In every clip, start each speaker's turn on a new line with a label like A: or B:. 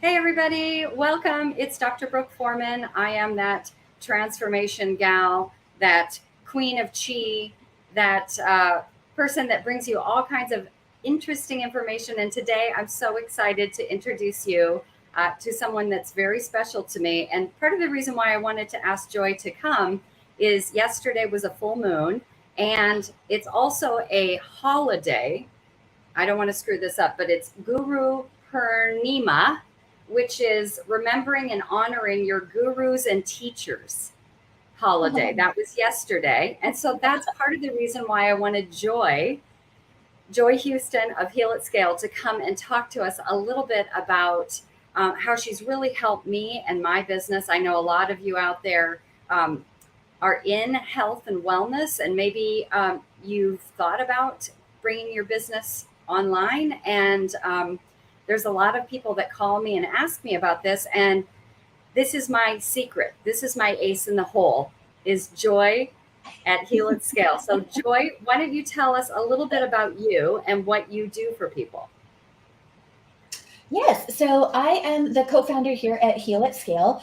A: Hey, everybody, welcome. It's Dr. Brooke Foreman. I am that transformation gal, that queen of chi, that person that brings you all kinds of interesting information. And today I'm so excited to introduce you to someone that's very special to me. And part of the reason why I wanted to ask Joy to come is yesterday was a full moon, and it's also a holiday. I don't want to screw this up, but it's Guru Purnima, which is remembering and honoring your gurus and teachers holiday. That was yesterday. And so that's part of the reason why I wanted Joy Houston of Heal at Scale, to come and talk to us a little bit about how she's really helped me and my business. I know a lot of you out there are in health and wellness, and maybe you've thought about bringing your business online. And there's a lot of people that call me and ask me about this. And this is my secret. This is my ace in the hole, is Joy at Heal at Scale. So Joy, why don't you tell us a little bit about you and what you do for people?
B: Yes, so I am the co-founder here at Heal at Scale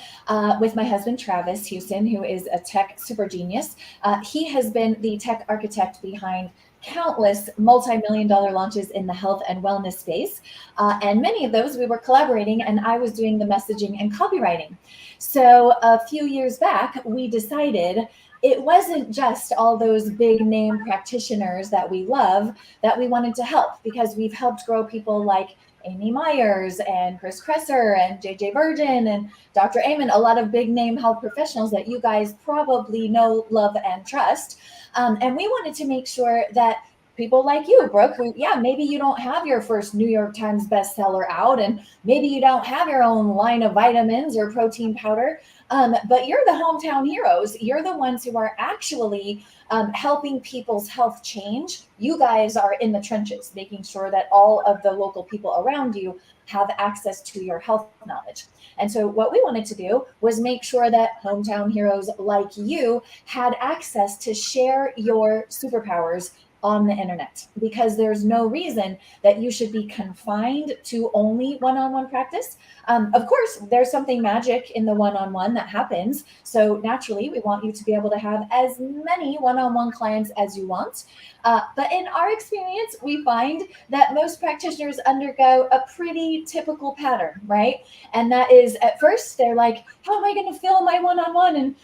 B: with my husband Travis Houston, who is a tech super genius. He has been the tech architect behind countless multi-million dollar launches in the health and wellness space. And many of those we were collaborating, and I was doing the messaging and copywriting. So a few years back, we decided it wasn't just all those big name practitioners that we love that we wanted to help, because we've helped grow people like Amy Myers and Chris Kresser and JJ Virgin and Dr. Amen, a lot of big name health professionals that you guys probably know, love, and trust. And we wanted to make sure that people like you, Brooke, who, yeah, maybe you don't have your first New York Times bestseller out, and maybe you don't have your own line of vitamins or protein powder, but you're the hometown heroes. You're the ones who are actually helping people's health change. You guys are in the trenches, making sure that all of the local people around you have access to your health knowledge. And so, what we wanted to do was make sure that hometown heroes like you had access to share your superpowers on the internet, because there's no reason that you should be confined to only one-on-one practice. Of course, there's something magic in the one-on-one that happens. So naturally, we want you to be able to have as many one-on-one clients as you want. But in our experience, we find that most practitioners undergo a pretty typical pattern, right? And that is, at first, they're like, how am I going to fill my one-on-one and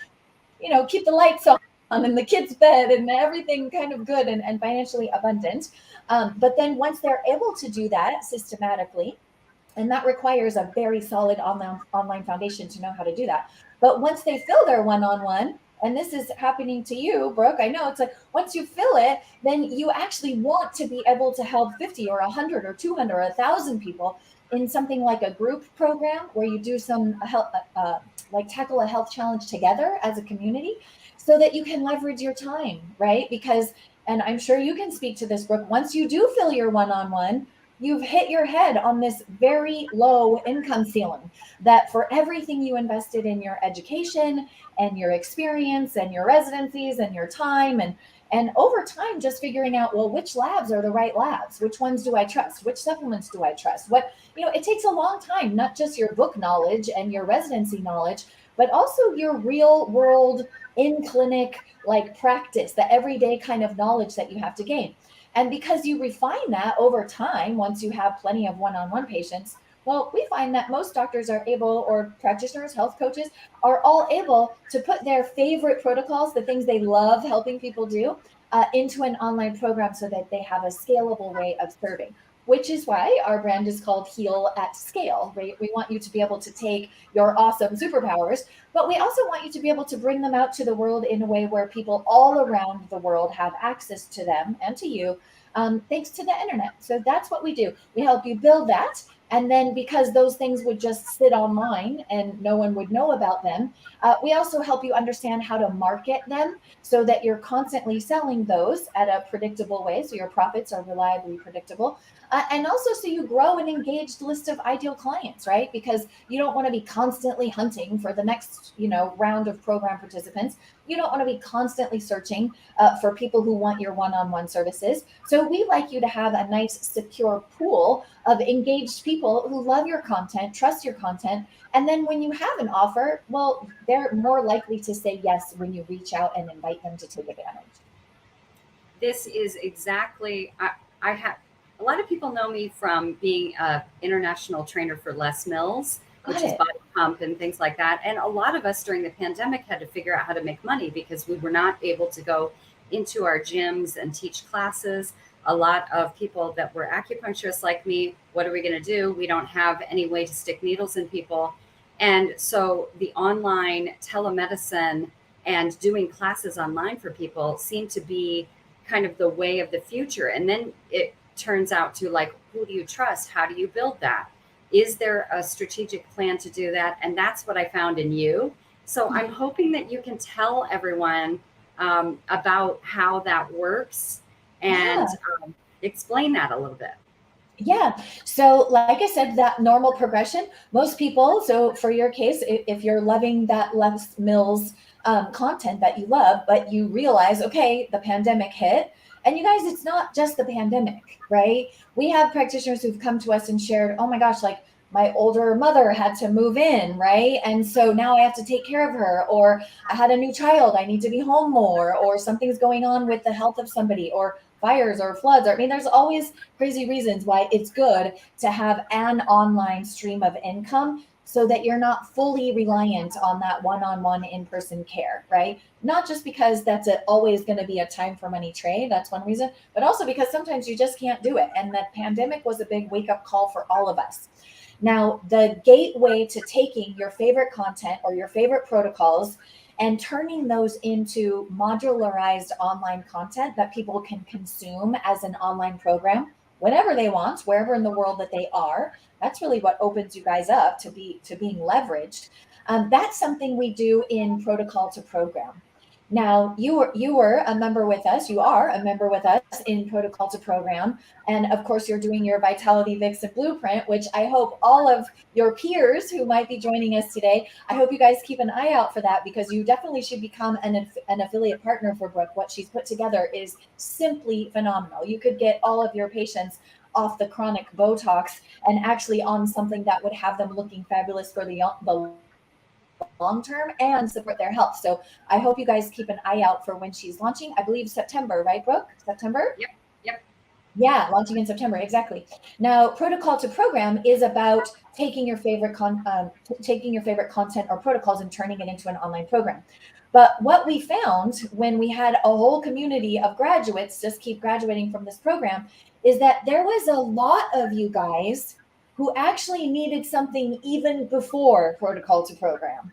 B: keep the lights on and the kids' bed and everything kind of good and financially abundant. But then once they're able to do that systematically, and that requires a very solid online foundation to know how to do that. But once they fill their one-on-one, and this is happening to you, Brooke, I know, it's like once you fill it, then you actually want to be able to help 50 or 100 or 200 or 1,000 people in something like a group program where you do some health, like tackle a health challenge together as a community, so that you can leverage your time, right? Because, and I'm sure you can speak to this, Brooke, once you do fill your one-on-one, you've hit your head on this very low income ceiling, that for everything you invested in your education and your experience and your residencies and your time and over time, just figuring out, well, which labs are the right labs? Which ones do I trust? Which supplements do I trust? It takes a long time, not just your book knowledge and your residency knowledge, but also your real world in clinic like practice, the everyday kind of knowledge that you have to gain. And because you refine that over time, once you have plenty of one-on-one patients, well, we find that most doctors are able, or practitioners, health coaches, are all able to put their favorite protocols, the things they love helping people do, into an online program so that they have a scalable way of serving. Which is why our brand is called Heal at Scale, right? We want you to be able to take your awesome superpowers, but we also want you to be able to bring them out to the world in a way where people all around the world have access to them and to you, thanks to the internet. So that's what we do. We help you build that. And then, because those things would just sit online and no one would know about them, we also help you understand how to market them so that you're constantly selling those at a predictable way. So your profits are reliably predictable. And also so you grow an engaged list of ideal clients, right? Because you don't want to be constantly hunting for the next, round of program participants. You don't want to be constantly searching for people who want your one-on-one services. So we like you to have a nice, secure pool of engaged people who love your content, trust your content. And then when you have an offer, well, they're more likely to say yes when you reach out and invite them to take advantage.
A: This is exactly, I have, a lot of people know me from being an international trainer for Les Mills,
B: Got
A: which is
B: it.
A: body pump and things like that. And a lot of us during the pandemic had to figure out how to make money because we were not able to go into our gyms and teach classes. A lot of people that were acupuncturists like me, what are we going to do? We don't have any way to stick needles in people. And so the online telemedicine and doing classes online for people seemed to be kind of the way of the future. And then it turns out to like, who do you trust? How do you build that? Is there a strategic plan to do that? And that's what I found in you. So I'm hoping that you can tell everyone about how that works and
B: Yeah.
A: explain that a little bit.
B: Yeah. So, like I said, that normal progression, most people, so for your case, if you're loving that Les Mills content that you love, but you realize, okay, the pandemic hit. And you guys, it's not just the pandemic, right? We have practitioners who've come to us and shared, oh my gosh, like my older mother had to move in, right? And so now I have to take care of her, or I had a new child, I need to be home more, or something's going on with the health of somebody, or fires or floods. I mean, there's always crazy reasons why it's good to have an online stream of income so that you're not fully reliant on that one-on-one in-person care, right? Not just because that's always going to be a time for money trade, that's one reason, but also because sometimes you just can't do it. And the pandemic was a big wake-up call for all of us. Now, the gateway to taking your favorite content or your favorite protocols and turning those into modularized online content that people can consume as an online program whenever they want, wherever in the world that they are. That's really what opens you guys up to being leveraged. That's something we do in Protocol to Program. Now, you were a member with us. You are a member with us in Protocol to Program, and of course, you're doing your Vitality Vixen Blueprint, which I hope all of your peers who might be joining us today, I hope you guys keep an eye out for that, because you definitely should become an affiliate partner for Brooke. What she's put together is simply phenomenal. You could get all of your patients off the chronic Botox and actually on something that would have them looking fabulous for the long term and support their health. So I hope you guys keep an eye out for when she's launching. I believe September, right, Brooke? September?
A: Yep. Yep.
B: Yeah, launching in September, exactly. Now, Protocol to Program is about taking your favorite content or protocols and turning it into an online program. But what we found when we had a whole community of graduates just keep graduating from this program is that there was a lot of you guys who actually needed something even before Protocol to Program.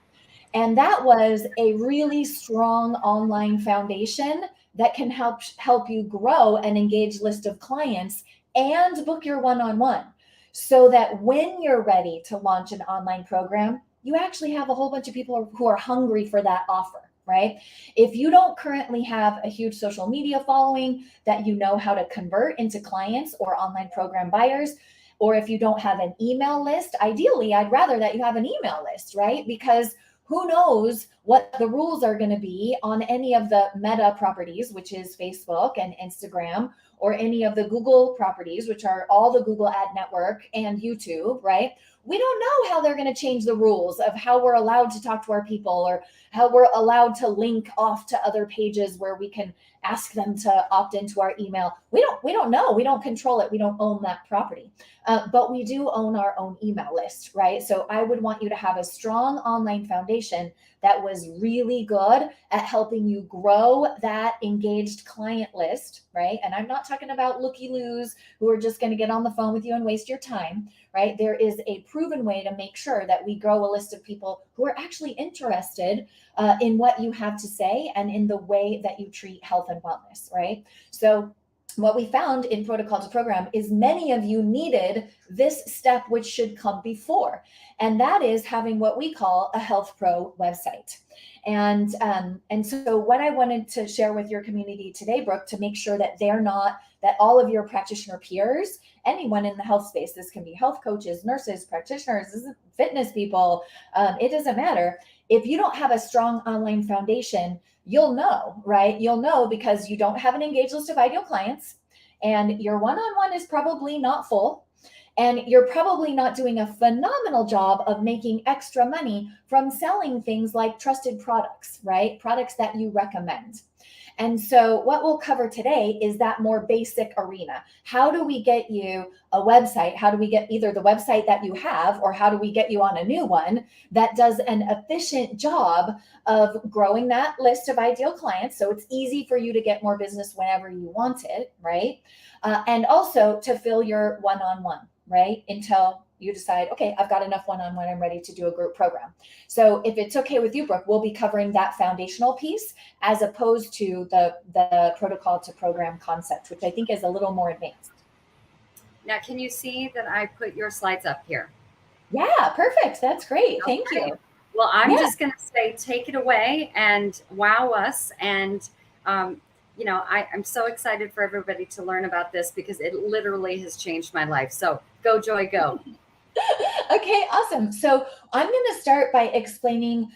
B: And that was a really strong online foundation that can help you grow an engaged list of clients and book your one-on-one, so that when you're ready to launch an online program, you actually have a whole bunch of people who are hungry for that offer, right? If you don't currently have a huge social media following that you know how to convert into clients or online program buyers, or if you don't have an email list, ideally, I'd rather that you have an email list, right? Because who knows what the rules are going to be on any of the Meta properties, which is Facebook and Instagram, or any of the Google properties, which are all the Google Ad Network and YouTube, right? We don't know how they're going to change the rules of how we're allowed to talk to our people, or how we're allowed to link off to other pages where we can ask them to opt into our email. We don't know. We don't control it. We don't own that property. But we do own our own email list, right? So I would want you to have a strong online foundation that was really good at helping you grow that engaged client list, right? And I'm not talking about looky-loos who are just going to get on the phone with you and waste your time, right? There is a proven way to make sure that we grow a list of people who are actually interested in what you have to say and in the way that you treat health and wellness, right? So what we found in Protocol to Program is many of you needed this step, which should come before, and that is having what we call a Health Pro website. And so what I wanted to share with your community today, Brooke, to make sure that they're not that all of your practitioner peers, anyone in the health space, this can be health coaches, nurses, practitioners, fitness people, it doesn't matter. If you don't have a strong online foundation, you'll know, right? You'll know because you don't have an engaged list of ideal clients, and your one-on-one is probably not full. And you're probably not doing a phenomenal job of making extra money from selling things like trusted products, right? Products that you recommend. And so what we'll cover today is that more basic arena. How do we get you a website? How do we get either the website that you have, or how do we get you on a new one that does an efficient job of growing that list of ideal clients, so it's easy for you to get more business whenever you want it, right? And also to fill your one-on-one, right? Until you decide, okay, I've got enough one-on-one, I'm ready to do a group program. So if it's okay with you, Brooke, we'll be covering that foundational piece as opposed to the protocol to program concept, which I think is a little more advanced.
A: Now, can you see that I put your slides up here?
B: Yeah, perfect. That's great.
A: Okay.
B: Thank you.
A: Well, I'm just going to say, take it away and wow us. And, you know, I'm so excited for everybody to learn about this because it literally has changed my life. So go, Joy, go.
B: Okay, awesome. So I'm going to start by explaining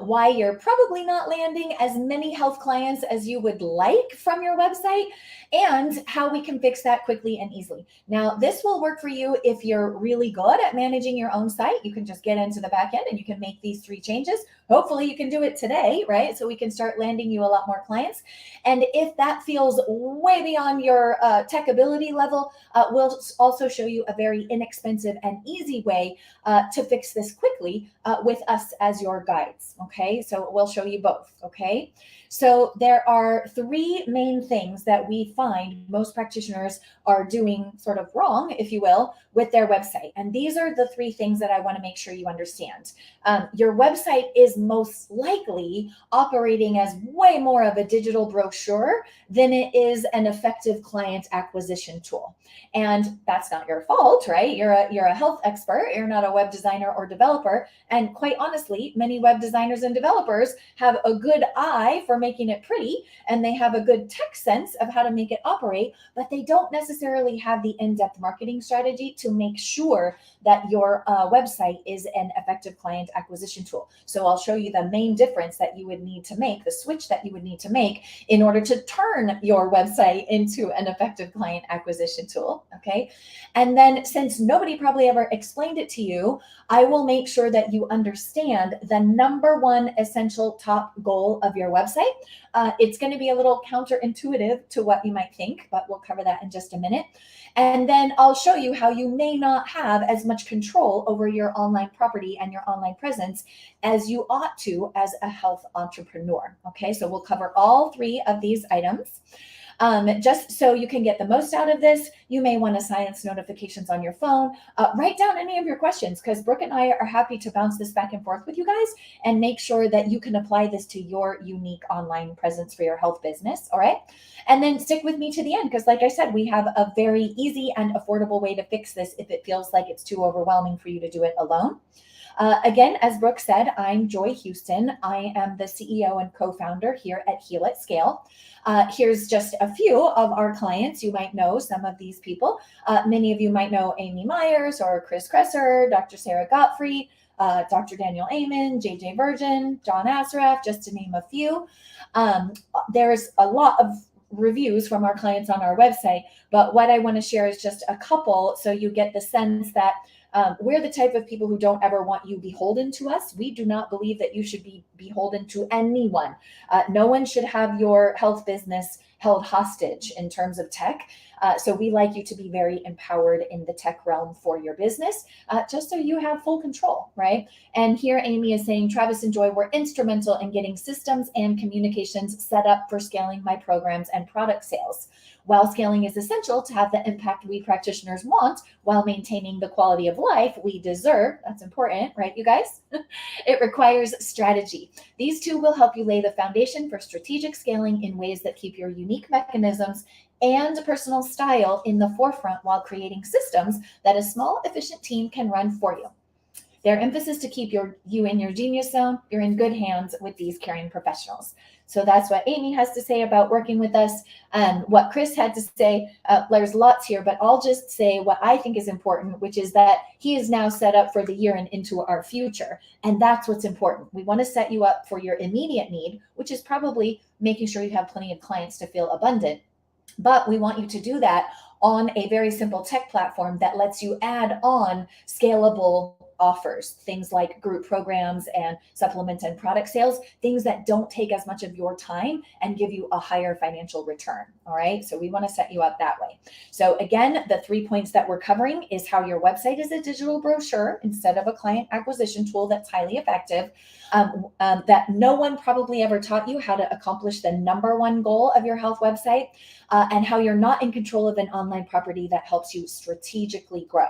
B: why you're probably not landing as many health clients as you would like from your website, and how we can fix that quickly and easily. Now, this will work for you if you're really good at managing your own site. You can just get into the back end and you can make these 3 changes. Hopefully you can do it today, right? So we can start landing you a lot more clients. And if that feels way beyond your tech ability level, we'll also show you a very inexpensive and easy way to fix this quickly with us as your guides. Okay, so we'll show you both. Okay, so there are 3 main things that we find most practitioners are doing sort of wrong, if you will, with their website. And these are the 3 things that I want to make sure you understand. Your website is most likely operating as way more of a digital brochure than it is an effective client acquisition tool. And that's not your fault, right? You're a health expert. You're not a web designer or developer. And quite honestly, many web designers and developers have a good eye for making it pretty, and they have a good tech sense of how to make it operate, but they don't necessarily have the in-depth marketing strategy to make sure that your website is an effective client acquisition tool. So I'll show you the main difference that you would need to make, the switch that you would need to make in order to turn your website into an effective client acquisition tool. Okay. And then, since nobody probably ever explained it to you, I will make sure that you understand the number 1 essential top goal of your website. It's going to be a little counterintuitive to what you might think, but we'll cover that in just a minute. And then I'll show you how you may not have as much control over your online property and your online presence as you ought to as a health entrepreneur. Okay, so we'll cover all 3 of these items. Just so you can get the most out of this, you may want to silence notifications on your phone. Write down any of your questions, because Brooke and I are happy to bounce this back and forth with you guys and make sure that you can apply this to your unique online presence for your health business. All right. And then stick with me to the end, because like I said, we have a very easy and affordable way to fix this if it feels like it's too overwhelming for you to do it alone. Again, as Brooke said, I'm Joy Houston. I am the CEO and co-founder here at Heal at Scale. Here's just a few of our clients. You might know some of these people. Many of you might know Amy Myers or Chris Kresser, Dr. Sara Gottfried, Dr. Daniel Amen, JJ Virgin, John Asraf, just to name a few. There's a lot of reviews from our clients on our website, but what I want to share is just a couple so you get the sense that we're the type of people who don't ever want you beholden to us. We do not believe that you should be beholden to anyone. No one should have your health business held hostage in terms of tech. So we like you to be very empowered in the tech realm for your business, just so you have full control, right? And here Amy is saying, Travis and Joy were instrumental in getting systems and communications set up for scaling my programs and product sales. While scaling is essential to have the impact we practitioners want while maintaining the quality of life we deserve, that's important, right, you guys? It requires strategy. These 2 will help you lay the foundation for strategic scaling in ways that keep your unique mechanisms and personal style in the forefront while creating systems that a small, efficient team can run for you. Their emphasis to keep you in your genius zone. You're in good hands with these caring professionals. So that's what Amy has to say about working with us. What Chris had to say, there's lots here, but I'll just say what I think is important, which is that he is now set up for the year and into our future. And that's what's important. We want to set you up for your immediate need, which is probably making sure you have plenty of clients to feel abundant. But we want you to do that on a very simple tech platform that lets you add on scalable offers, things like group programs and supplement and product sales, things that don't take as much of your time and give you a higher financial return. All right. So we want to set you up that way. So again, the 3 points that we're covering is how your website is a digital brochure instead of a client acquisition tool that's highly effective. That no one probably ever taught you how to accomplish the number one goal of your health website, and how you're not in control of an online property that helps you strategically grow.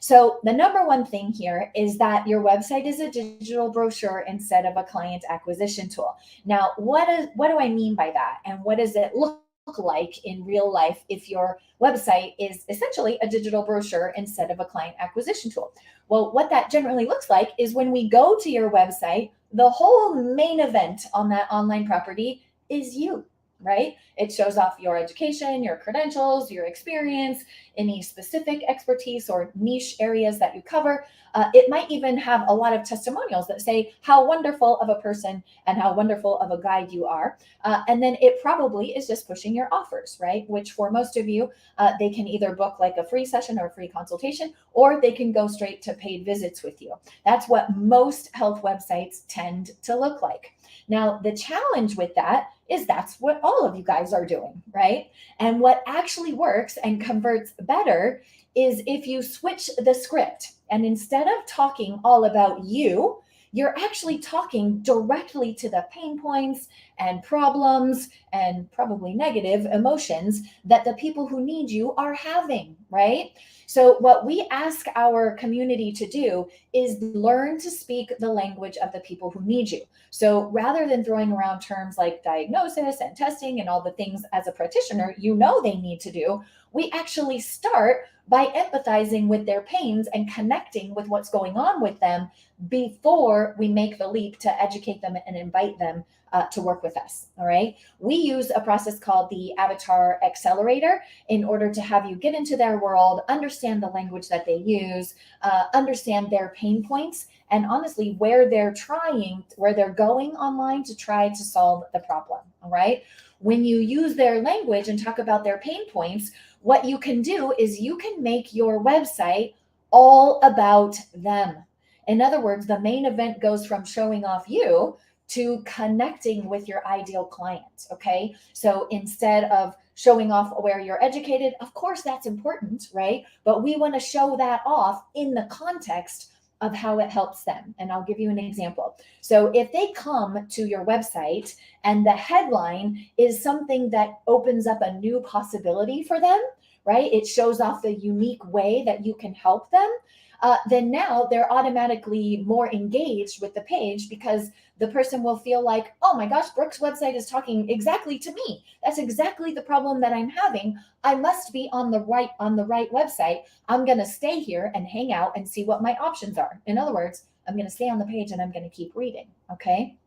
B: So the number one thing here is that your website is a digital brochure instead of a client acquisition tool. Now, what do I mean by that? And what does it look like in real life if your website is essentially a digital brochure instead of a client acquisition tool? Well, what that generally looks like is when we go to your website, the whole main event on that online property is you. Right? It shows off your education, your credentials, your experience, any specific expertise or niche areas that you cover. It might even have a lot of testimonials that say how wonderful of a person and how wonderful of a guide you are. And then it probably is just pushing your offers, right? Which for most of you, they can either book like a free session or a free consultation, or they can go straight to paid visits with you. That's what most health websites tend to look like. Now, the challenge with that is that's what all of you guys are doing, right? And what actually works and converts better is if you switch the script, and instead of talking all about you, you're actually talking directly to the pain points and problems and probably negative emotions that the people who need you are having, right? So what we ask our community to do is learn to speak the language of the people who need you. So rather than throwing around terms like diagnosis and testing and all the things as a practitioner you know they need to do, we actually start by empathizing with their pains and connecting with what's going on with them before we make the leap to educate them and invite them to work with us. All right. We use a process called the Avatar Accelerator in order to have you get into their world, understand the language that they use, understand their pain points, and honestly, where they're going online to try to solve the problem. All right. When you use their language and talk about their pain points, what you can do is you can make your website all about them. In other words, the main event goes from showing off you to connecting with your ideal client. Okay. So instead of showing off where you're educated, of course, that's important, right? But we want to show that off in the context of how it helps them. And I'll give you an example. So if they come to your website and the headline is something that opens up a new possibility for them, right? It shows off the unique way that you can help them. Then now they're automatically more engaged with the page because the person will feel like, oh my gosh, Brooke's website is talking exactly to me. That's exactly the problem that I'm having. I must be on the right website. I'm going to stay here and hang out and see what my options are. In other words, I'm going to stay on the page and I'm going to keep reading. Okay.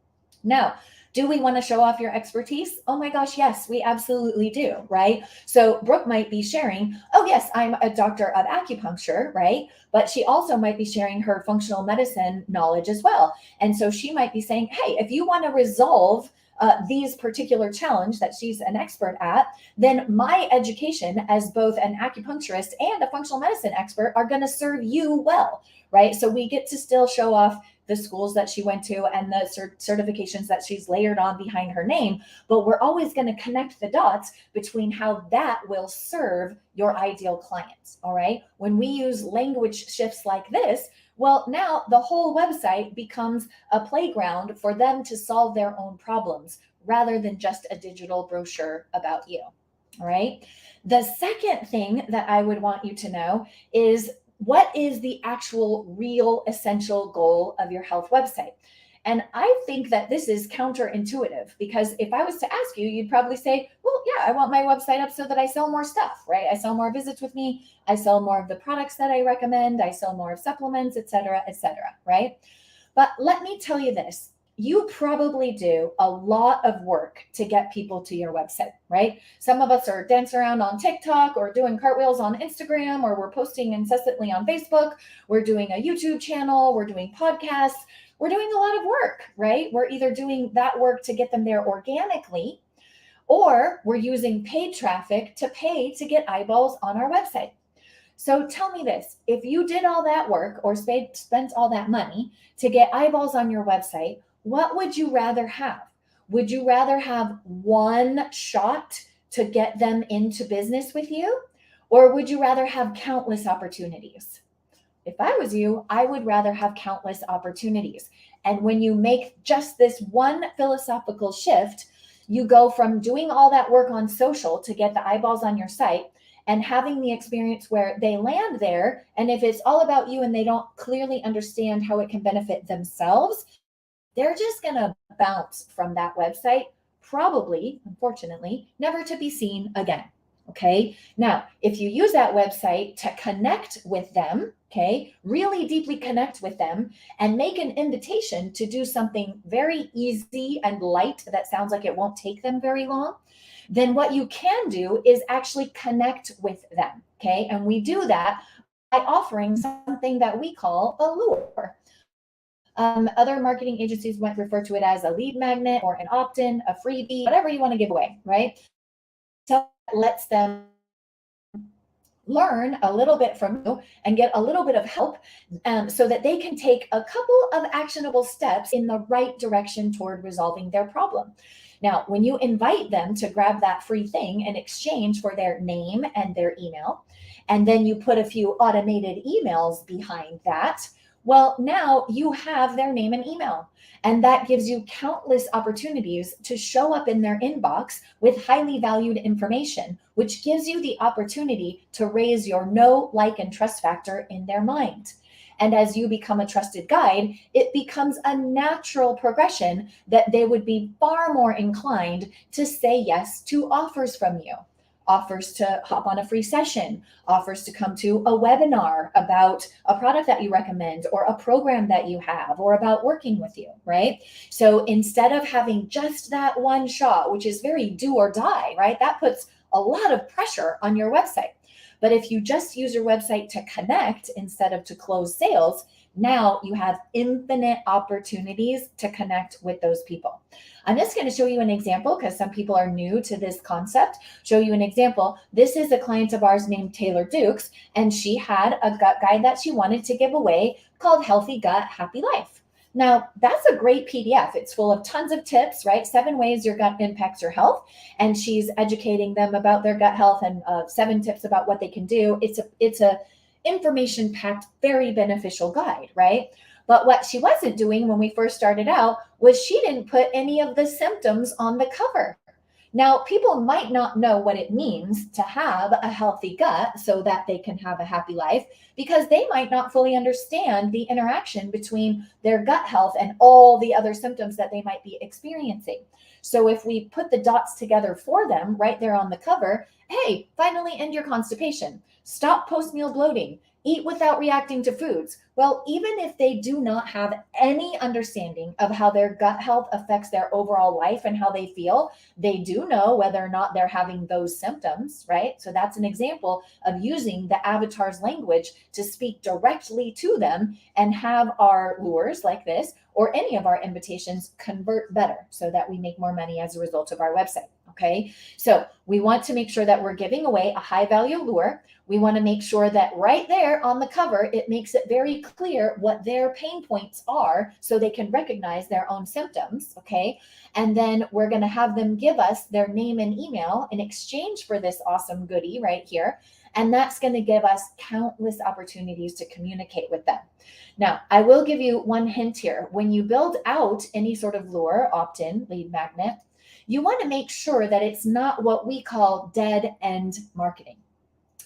B: Now, do we want to show off your expertise? Oh my gosh, yes, we absolutely do, right? So Brooke might be sharing, oh yes, I'm a doctor of acupuncture, right? But she also might be sharing her functional medicine knowledge as well. And so she might be saying, hey, if you want to resolve these particular challenge that she's an expert at, then my education as both an acupuncturist and a functional medicine expert are going to serve you well, right? So we get to still show off the schools that she went to and the certifications that she's layered on behind her name, but we're always going to connect the dots between how that will serve your ideal clients. All right. When we use language shifts like this, well, now the whole website becomes a playground for them to solve their own problems rather than just a digital brochure about you. All right. The second thing that I would want you to know is what is the actual real essential goal of your health website? And I think that this is counterintuitive, because if I was to ask you, you'd probably say, well, yeah, I want my website up so that I sell more stuff, right? I sell more visits with me. I sell more of the products that I recommend. I sell more of supplements, et cetera, right? But let me tell you this. You probably do a lot of work to get people to your website, right? Some of us are dancing around on TikTok or doing cartwheels on Instagram, or we're posting incessantly on Facebook. We're doing a YouTube channel. We're doing podcasts. We're doing a lot of work, right? We're either doing that work to get them there organically, or we're using paid traffic to pay to get eyeballs on our website. So tell me this, if you did all that work or spent all that money to get eyeballs on your website, what would you rather have? Would you rather have one shot to get them into business with you? Or would you rather have countless opportunities? If I was you, I would rather have countless opportunities. And when you make just this one philosophical shift, you go from doing all that work on social to get the eyeballs on your site and having the experience where they land there. And if it's all about you and they don't clearly understand how it can benefit themselves, they're just going to bounce from that website, probably, unfortunately, never to be seen again. Okay. Now, if you use that website to connect with them, okay, really deeply connect with them and make an invitation to do something very easy and light that sounds like it won't take them very long, then what you can do is actually connect with them. Okay. And we do that by offering something that we call a lure. Other marketing agencies might refer to it as a lead magnet or an opt-in, a freebie, whatever you want to give away, right? So that lets them learn a little bit from you and get a little bit of help, so that they can take a couple of actionable steps in the right direction toward resolving their problem. Now, when you invite them to grab that free thing in exchange for their name and their email, and then you put a few automated emails behind that, well, now you have their name and email. And that gives you countless opportunities to show up in their inbox with highly valued information, which gives you the opportunity to raise your know, like, and trust factor in their mind. And as you become a trusted guide, it becomes a natural progression that they would be far more inclined to say yes to offers from you. Offers to hop on a free session, offers to come to a webinar about a product that you recommend or a program that you have or about working with you, right? So instead of having just that one shot, which is very do or die, right? That puts a lot of pressure on your website. But if you just use your website to connect instead of to close sales, now you have infinite opportunities to connect with those people. I'm just going to show you an example because some people are new to this concept. Show you an example. This is a client of ours named Taylor Dukes, and she had a gut guide that she wanted to give away called Healthy Gut, Happy Life. Now, that's a great PDF. It's full of tons of tips, right? 7 ways your gut impacts your health. And she's educating them about their gut health and 7 tips about what they can do. It's a information-packed, very beneficial guide, right? But what she wasn't doing when we first started out was she didn't put any of the symptoms on the cover. Now, people might not know what it means to have a healthy gut so that they can have a happy life, because they might not fully understand the interaction between their gut health and all the other symptoms that they might be experiencing. So if we put the dots together for them right there on the cover, hey, finally end your constipation, stop post-meal bloating, eat without reacting to foods. Well, even if they do not have any understanding of how their gut health affects their overall life and how they feel, they do know whether or not they're having those symptoms, right? So that's an example of using the avatar's language to speak directly to them and have our lures like this or any of our invitations convert better so that we make more money as a result of our website. Okay, so we want to make sure that we're giving away a high value lure. We want to make sure that right there on the cover, it makes it very clear what their pain points are so they can recognize their own symptoms. Okay, and then we're going to have them give us their name and email in exchange for this awesome goodie right here. And that's going to give us countless opportunities to communicate with them. Now, I will give you one hint here. When you build out any sort of lure, opt-in, lead magnet, you want to make sure that it's not what we call dead end marketing.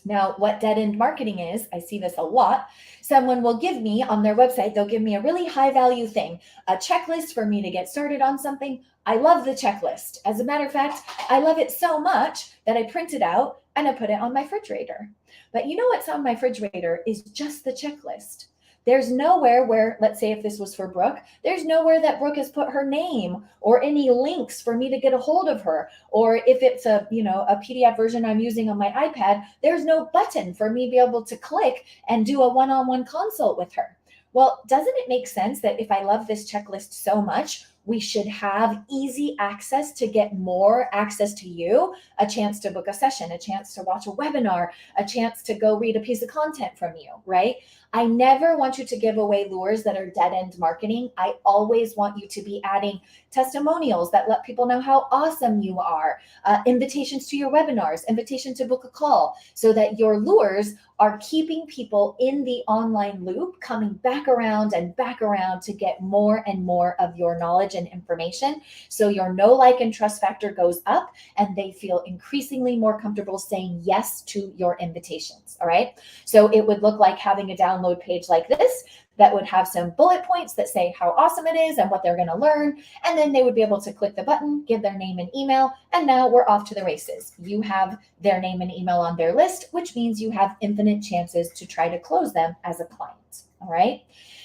B: Now, what dead end marketing is, I see this a lot. Someone will give me on their website, they'll give me a really high value thing, a checklist for me to get started on something. I love the checklist. As a matter of fact, I love it so much that I print it out and I put it on my refrigerator. But you know what's on my refrigerator is just the checklist. There's nowhere where, let's say if this was for Brooke, there's nowhere that Brooke has put her name or any links for me to get a hold of her. Or if it's a PDF version I'm using on my iPad, there's no button for me to be able to click and do a one-on-one consult with her. Well, doesn't it make sense that if I love this checklist so much, we should have easy access to get more access to you, a chance to book a session, a chance to watch a webinar, a chance to go read a piece of content from you, right? I never want you to give away lures that are dead end marketing. I always want you to be adding testimonials that let people know how awesome you are, invitations to your webinars, invitation to book a call, so that your lures are keeping people in the online loop, coming back around and back around to get more and more of your knowledge and information. So your know, like, and trust factor goes up and they feel increasingly more comfortable saying yes to your invitations. All right. So it would look like having a download page like this that would have some bullet points that say how awesome it is and what they're going to learn. And then they would be able to click the button, give their name and email, and now we're off to the races. You have their name and email on their list, which means you have infinite chances to try to close them as a client. All right.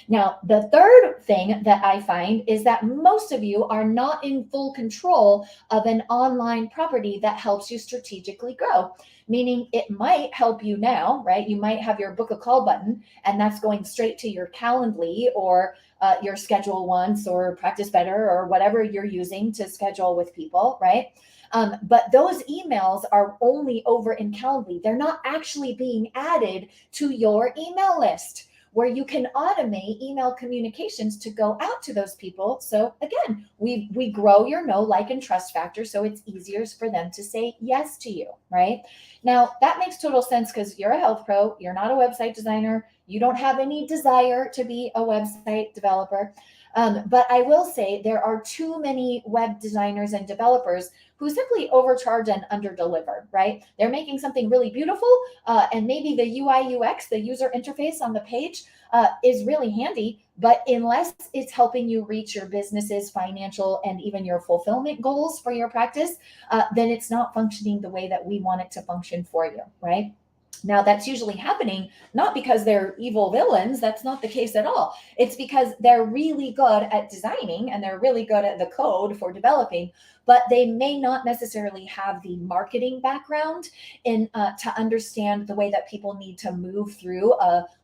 B: Now, the third thing that I find is that most of you are not in full control of an online property that helps you strategically grow. Meaning it might help you now, right? You might have your book a call button and that's going straight to your Calendly or your schedule once or practice better or whatever you're using to schedule with people, right? But those emails are only over in Calendly. They're not actually being added to your email list, where you can automate email communications to go out to those people. So again, we grow your know, like, and trust factor, so it's easier for them to say yes to you, right? Now, that makes total sense because you're a health pro, you're not a website designer, you don't have any desire to be a website developer. But I will say there are too many web designers and developers who simply overcharge and underdeliver, right? They're making something really beautiful, and maybe the UI UX, the user interface on the page, is really handy, but unless it's helping you reach your business's financial and even your fulfillment goals for your practice, then it's not functioning the way that we want it to function for you, right? Now, that's usually happening not because they're evil villains. That's not the case at all. It's because they're really good at designing and they're really good at the code for developing, but they may not necessarily have the marketing background in to understand the way that people need to move through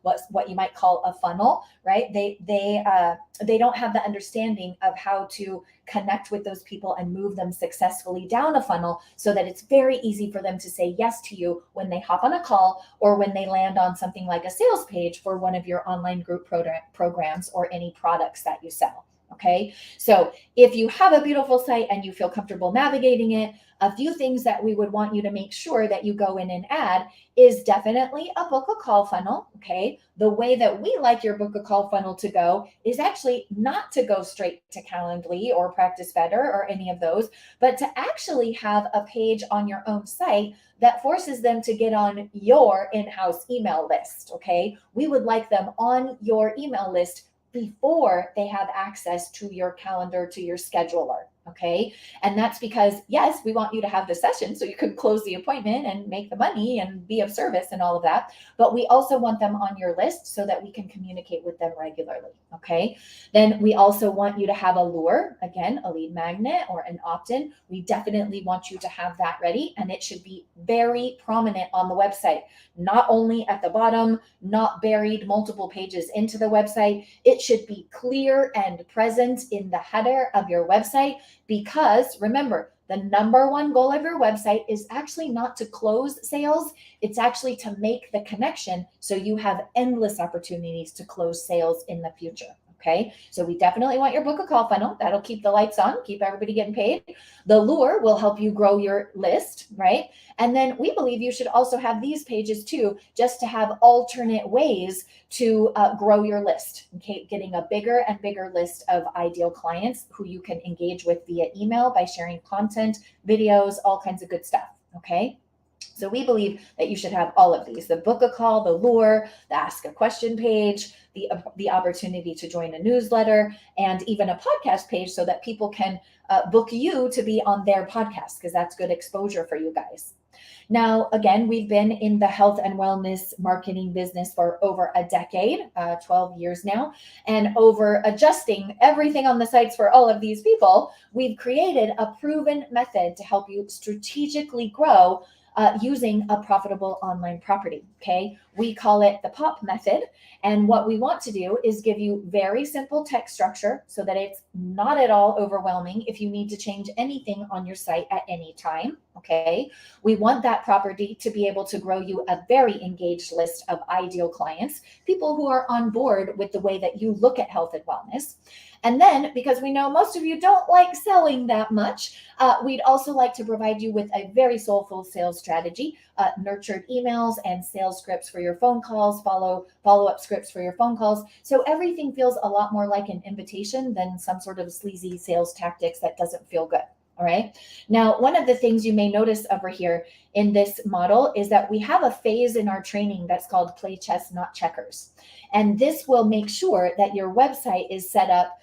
B: what you might call a funnel, right? They don't have the understanding of how to connect with those people and move them successfully down a funnel so that it's very easy for them to say yes to you when they hop on a call or when they land on something like a sales page for one of your online group programs or any products that you sell. Okay, so if you have a beautiful site and you feel comfortable navigating it, a few things that we would want you to make sure that you go in and add is definitely a book a call funnel. Okay, the way that we like your book a call funnel to go is actually not to go straight to Calendly or Practice Better or any of those, but to actually have a page on your own site that forces them to get on your in-house email list. Okay, we would like them on your email list before they have access to your calendar, to your scheduler. Okay. And that's because, yes, we want you to have the session so you can close the appointment and make the money and be of service and all of that. But we also want them on your list so that we can communicate with them regularly. Okay. Then we also want you to have a lure, again, a lead magnet or an opt-in. We definitely want you to have that ready, and it should be very prominent on the website, not only at the bottom, not buried multiple pages into the website. It should be clear and present in the header of your website. Because remember, the number one goal of your website is actually not to close sales. It's actually to make the connection so you have endless opportunities to close sales in the future. Okay, so we definitely want your book a call funnel. That'll keep the lights on, keep everybody getting paid. The lure will help you grow your list, right? And then we believe you should also have these pages too, just to have alternate ways to grow your list. Okay, getting a bigger and bigger list of ideal clients who you can engage with via email by sharing content, videos, all kinds of good stuff. Okay. So we believe that you should have all of these: the book a call, the lure, the ask a question page, the opportunity to join a newsletter, and even a podcast page so that people can book you to be on their podcast, because that's good exposure for you guys. Now, again, we've been in the health and wellness marketing business for over a decade, 12 years now. And over adjusting everything on the sites for all of these people, we've created a proven method to help you strategically grow using a profitable online property. Okay. We call it the POP method. And what we want to do is give you very simple text structure so that it's not at all overwhelming if you need to change anything on your site at any time. Okay. We want that property to be able to grow you a very engaged list of ideal clients, people who are on board with the way that you look at health and wellness. And then, because we know most of you don't like selling that much, we'd also like to provide you with a very soulful sales strategy, nurtured emails and sales scripts for your phone calls, follow-up scripts for your phone calls. So everything feels a lot more like an invitation than some sort of sleazy sales tactics that doesn't feel good. All right. Now, one of the things you may notice over here in this model is that we have a phase in our training that's called play chess, not checkers. And this will make sure that your website is set up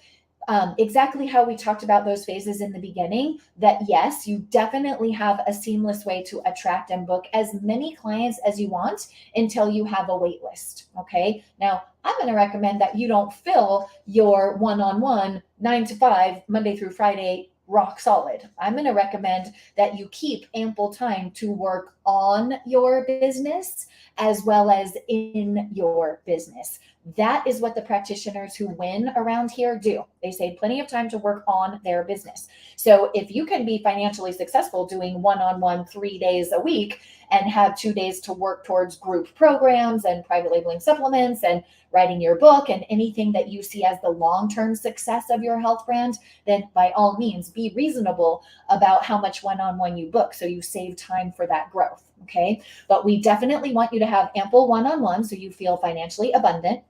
B: exactly how we talked about those phases in the beginning, that yes, you definitely have a seamless way to attract and book as many clients as you want until you have a wait list. Okay. Now, I'm going to recommend that you don't fill your one-on-one 9 to 5, Monday through Friday, rock solid. I'm going to recommend that you keep ample time to work on your business as well as in your business. That is what the practitioners who win around here do. They save plenty of time to work on their business. So if you can be financially successful doing one-on-one 3 days a week and have 2 days to work towards group programs and private labeling supplements and writing your book and anything that you see as the long-term success of your health brand, then by all means, be reasonable about how much one-on-one you book so you save time for that growth. Okay. But we definitely want you to have ample one-on-one so you feel financially abundant.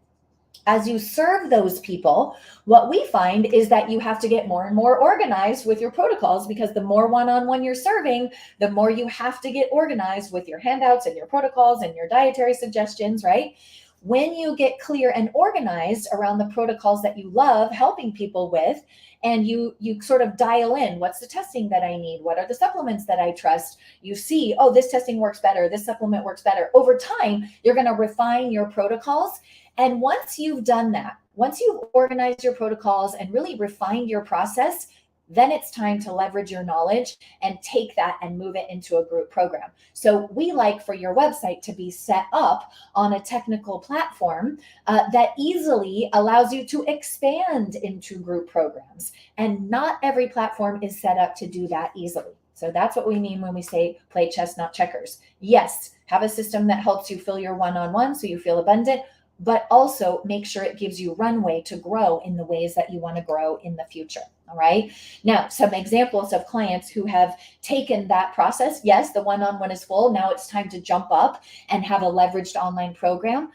B: As you serve those people, what we find is that you have to get more and more organized with your protocols, because the more one-on-one you're serving, the more you have to get organized with your handouts and your protocols and your dietary suggestions, right? When you get clear and organized around the protocols that you love helping people with, and you sort of dial in, what's the testing that I need? What are the supplements that I trust? You see, oh, this testing works better. This supplement works better. Over time, you're going to refine your protocols. And once you've done that, once you've organized your protocols and really refined your process, then it's time to leverage your knowledge and take that and move it into a group program. So we like for your website to be set up on a technical platform that easily allows you to expand into group programs. And not every platform is set up to do that easily. So that's what we mean when we say play chess, not checkers. Yes, have a system that helps you fill your one-on-one so you feel abundant, but also make sure it gives you runway to grow in the ways that you want to grow in the future. All right. Now, some examples of clients who have taken that process. Yes, the one-on-one is full. Now it's time to jump up and have a leveraged online program.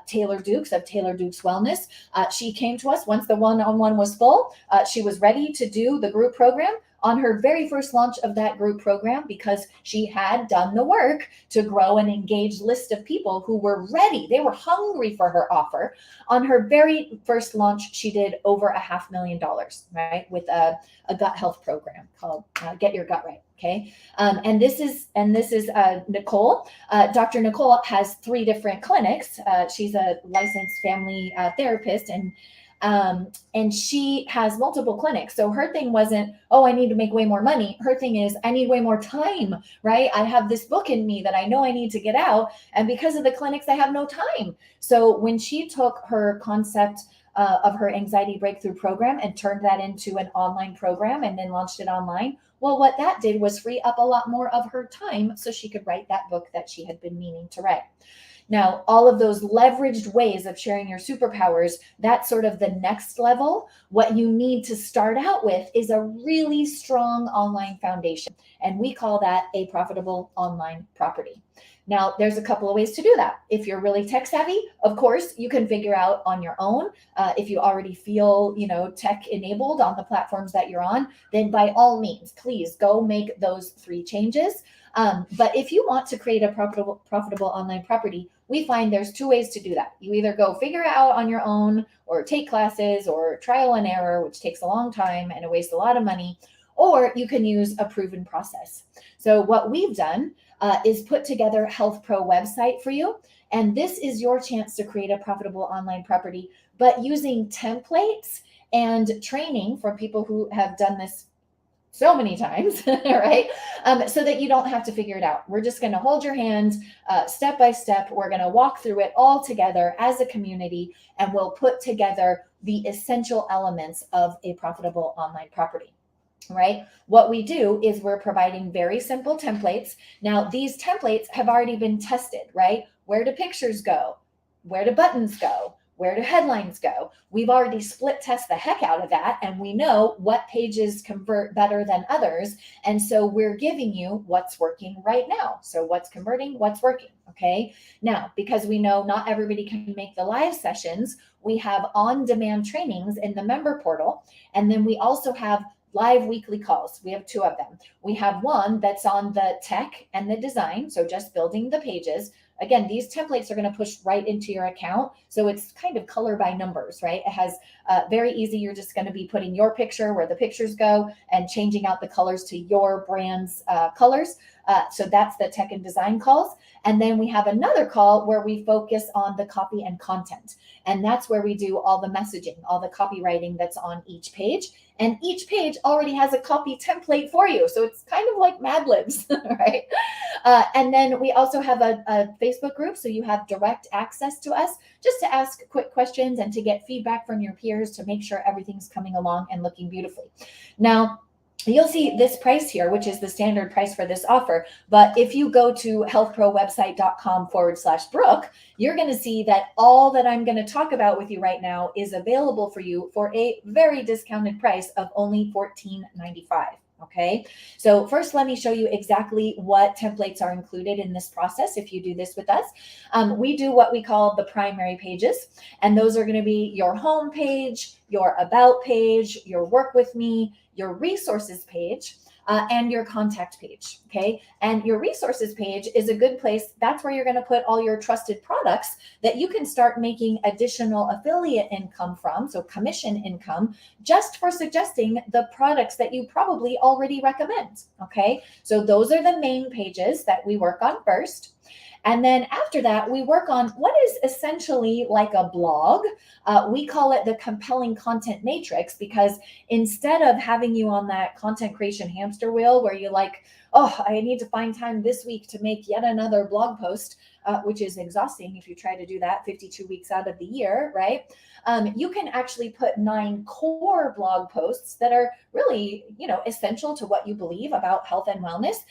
B: Taylor Dukes of Taylor Dukes Wellness. She came to us once the one-on-one was full. She was ready to do the group program on her very first launch of that group program, because she had done the work to grow an engaged list of people who were ready. They were hungry for her offer. On her very first launch, she did over $500,000, right? With a gut health program called Get Your Gut Right. Okay. And this is Nicole. Dr. Nicole has 3 different clinics. She's a licensed family therapist, and she has multiple clinics. So her thing wasn't, oh, I need to make way more money. Her thing is, I need way more time, right? I have this book in me that I know I need to get out. And because of the clinics, I have no time. So when she took her concept of her anxiety breakthrough program and turned that into an online program and then launched it online, well, what that did was free up a lot more of her time so she could write that book that she had been meaning to write. Now, all of those leveraged ways of sharing your superpowers, that's sort of the next level. What you need to start out with is a really strong online foundation, and we call that a profitable online property. Now, there's a couple of ways to do that. If you're really tech savvy, of course, you can figure out on your own. If you already feel, tech enabled on the platforms that you're on, then by all means, please go make those 3 changes. But if you want to create a profitable online property, we find there's two ways to do that. You either go figure it out on your own, or take classes, or trial and error, which takes a long time and it wastes a lot of money, or you can use a proven process. So what we've done is put together Health Pro website for you. And this is your chance to create a profitable online property, but using templates and training from people who have done this so many times, right? So that you don't have to figure it out. We're just going to hold your hand step by step. We're going to walk through it all together as a community, and we'll put together the essential elements of a profitable online property. Right? What we do is we're providing very simple templates. Now, these templates have already been tested, right? Where do pictures go? Where do buttons go? Where do headlines go? We've already split test the heck out of that, and we know what pages convert better than others. And so we're giving you what's working right now. So what's converting, what's working, okay? Now, because we know not everybody can make the live sessions, we have on-demand trainings in the member portal. And then we also have live weekly calls. We have two of them. We have one that's on the tech and the design, so just building the pages. Again, these templates are going to push right into your account. So it's kind of color by numbers, right? It has very easy. You're just going to be putting your picture where the pictures go and changing out the colors to your brand's colors. So that's the tech and design calls. And then we have another call where we focus on the copy and content. And that's where we do all the messaging, all the copywriting that's on each page. And each page already has a copy template for you. So it's kind of like Mad Libs, right? And then we also have a Facebook group. So you have direct access to us just to ask quick questions and to get feedback from your peers to make sure everything's coming along and looking beautifully. Now, you'll see this price here, which is the standard price for this offer. But if you go to healthprowebsite.com/Brooke, you're going to see that all that I'm going to talk about with you right now is available for you for a very discounted price of only $14.95. Okay, so first let me show you exactly what templates are included in this process. If you do this with us, we do what we call the primary pages, and those are going to be your home page, your about page, your work with me, your resources page, and your contact page. Okay, and your resources page is a good place. That's where you're going to put all your trusted products that you can start making additional affiliate income from, so commission income, just for suggesting the products that you probably already recommend. Okay, so those are the main pages that we work on first. And then after that, we work on what is essentially like a blog. We call it the compelling content matrix, because instead of having you on that content creation hamster wheel where you're like, oh, I need to find time this week to make yet another blog post, which is exhausting if you try to do that 52 weeks out of the year, right? You can actually put 9 core blog posts that are really, essential to what you believe about health and wellness.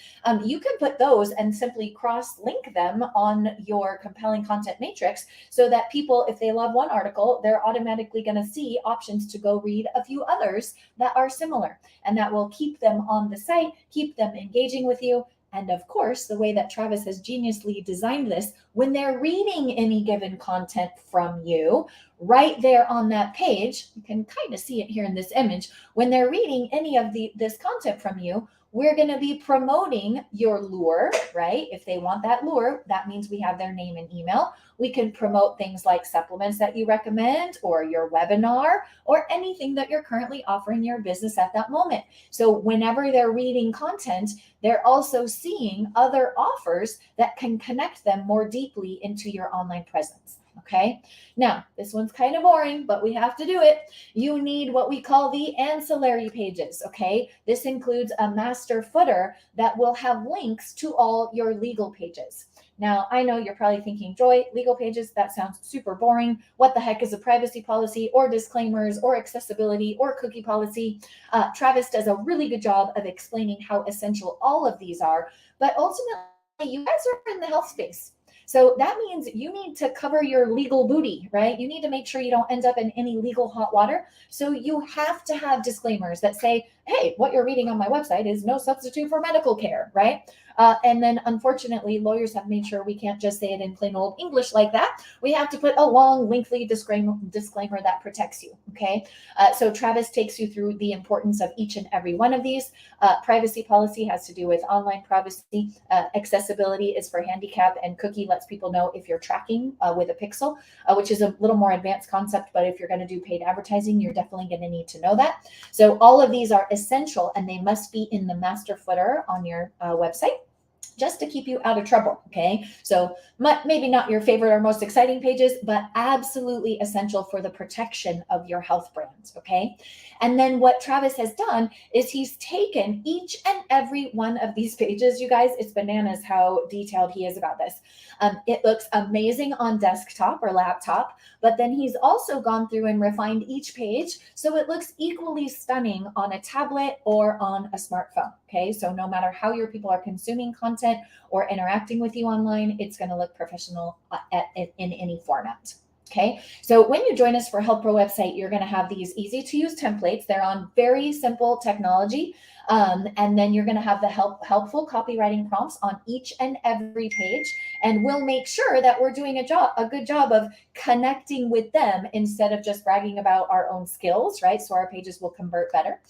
B: You can put those and simply cross-link them on your compelling content matrix so that people, if they love one article, they're automatically going to see options to go read a few others that are similar. And that will keep them on the site, keep them engaging with you. And of course, the way that Travis has geniusly designed this, when they're reading any given content from you, right there on that page, you can kind of see it here in this image, when they're reading any of this content from you, we're going to be promoting your lure, right? If they want that lure, that means we have their name and email. We can promote things like supplements that you recommend, or your webinar, or anything that you're currently offering your business at that moment. So whenever they're reading content, they're also seeing other offers that can connect them more deeply into your online presence. Okay, now this one's kind of boring, but we have to do it. You need what we call the ancillary pages. Okay, this includes a master footer that will have links to all your legal pages. Now, I know you're probably thinking, Joy, legal pages, that sounds super boring. What the heck is a privacy policy, or disclaimers, or accessibility, or cookie policy? Travis does a really good job of explaining how essential all of these are, but ultimately you guys are in the health space. So that means you need to cover your legal booty, right? You need to make sure you don't end up in any legal hot water. So you have to have disclaimers that say, hey, what you're reading on my website is no substitute for medical care, right? And then unfortunately, lawyers have made sure we can't just say it in plain old English like that. We have to put a long, lengthy disclaimer that protects you. Okay. So Travis takes you through the importance of each and every one of these. Privacy policy has to do with online privacy. Accessibility is for handicap, and cookie lets people know if you're tracking with a pixel, which is a little more advanced concept. But if you're going to do paid advertising, you're definitely going to need to know that. So all of these are essential, and they must be in the master footer on your website, just to keep you out of trouble. Okay. So maybe not your favorite or most exciting pages, but absolutely essential for the protection of your health brand. Okay. And then what Travis has done is he's taken each and every one of these pages, you guys, it's bananas how detailed he is about this. It looks amazing on desktop or laptop, but then he's also gone through and refined each page so it looks equally stunning on a tablet or on a smartphone. Okay. So no matter how your people are consuming content or interacting with you online, it's going to look professional in any format. Okay, so when you join us for Health Pro website, you're going to have these easy to use templates. They're on very simple technology. And then you're going to have the helpful copywriting prompts on each and every page. And we'll make sure that we're doing a good job of connecting with them instead of just bragging about our own skills, right? So our pages will convert better.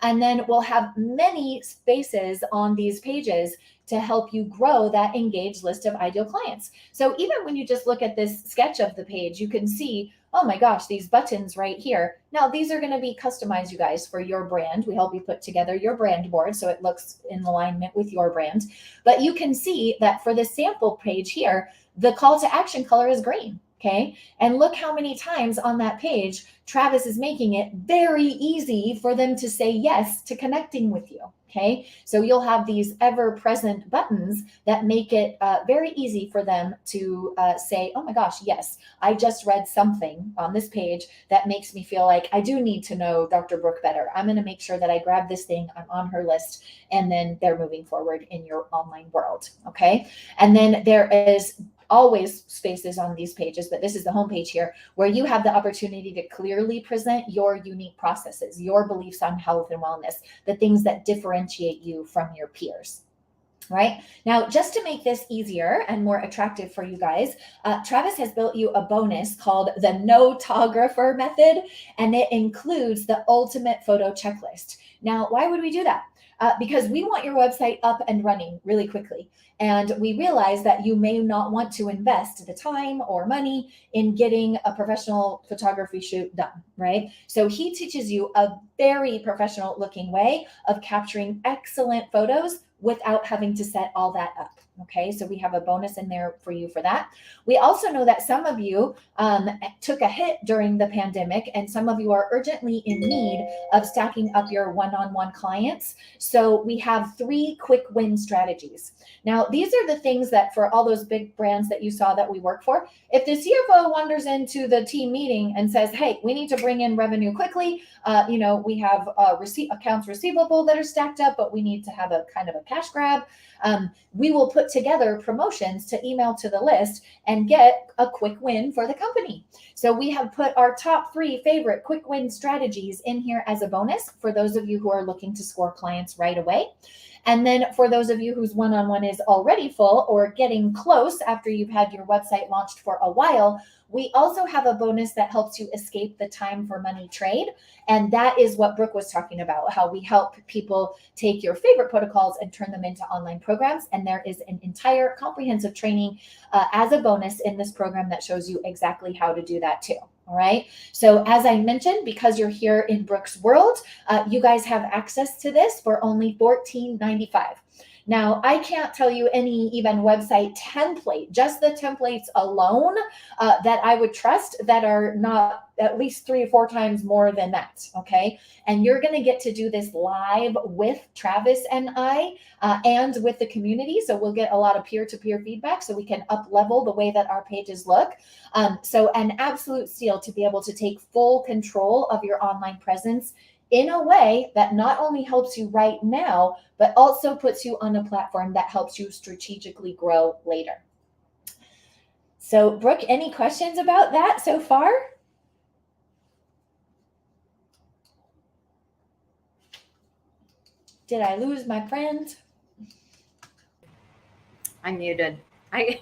B: And then we'll have many spaces on these pages to help you grow that engaged list of ideal clients. So even when you just look at this sketch of the page, you can see, oh my gosh, these buttons right here. Now, these are going to be customized, you guys, for your brand. We help you put together your brand board so it looks in alignment with your brand. But you can see that for the sample page here, the call to action color is green. Okay. And look how many times on that page, Travis is making it very easy for them to say yes to connecting with you. Okay. So you'll have these ever present buttons that make it very easy for them to say, oh my gosh, yes, I just read something on this page that makes me feel like I do need to know Dr. Brooke better. I'm going to make sure that I grab this thing. I'm on her list. And then they're moving forward in your online world. Okay. And then there is always spaces on these pages, but this is the homepage here where you have the opportunity to clearly present your unique processes, your beliefs on health and wellness, the things that differentiate you from your peers. Right now, just to make this easier and more attractive for you guys, Travis has built you a bonus called the Notographer method, and it includes the ultimate photo checklist. Now, why would we do that? Because we want your website up and running really quickly. And we realize that you may not want to invest the time or money in getting a professional photography shoot done, right? So he teaches you a very professional looking way of capturing excellent photos without having to set all that up. Okay, so we have a bonus in there for you for that. We also know that some of you took a hit during the pandemic, and some of you are urgently in need of stacking up your one-on-one clients. So we have 3 quick win strategies. Now, these are the things that for all those big brands that you saw that we work for, if the CFO wanders into the team meeting and says, hey, we need to bring in revenue quickly, we have accounts receivable that are stacked up, but we need to have a kind of a cash grab. We will put together promotions to email to the list and get a quick win for the company. So we have put our top 3 favorite quick win strategies in here as a bonus for those of you who are looking to score clients right away. And then for those of you whose one-on-one is already full or getting close after you've had your website launched for a while, we also have a bonus that helps you escape the time for money trade. And that is what Brooke was talking about, how we help people take your favorite protocols and turn them into online programs. And there is an entire comprehensive training as a bonus in this program that shows you exactly how to do that too. All right. So as I mentioned, because you're here in Brooke's world, you guys have access to this for only $14.95. Now, I can't tell you any even website template, just the templates alone that I would trust that are not at least 3 or 4 times more than that, okay? And you're going to get to do this live with Travis and I and with the community. So we'll get a lot of peer-to-peer feedback so we can up-level the way that our pages look. So an absolute steal to be able to take full control of your online presence in a way that not only helps you right now, but also puts you on a platform that helps you strategically grow later. So, Brooke, any questions about that so far? Did I lose my friend?
A: I'm muted. I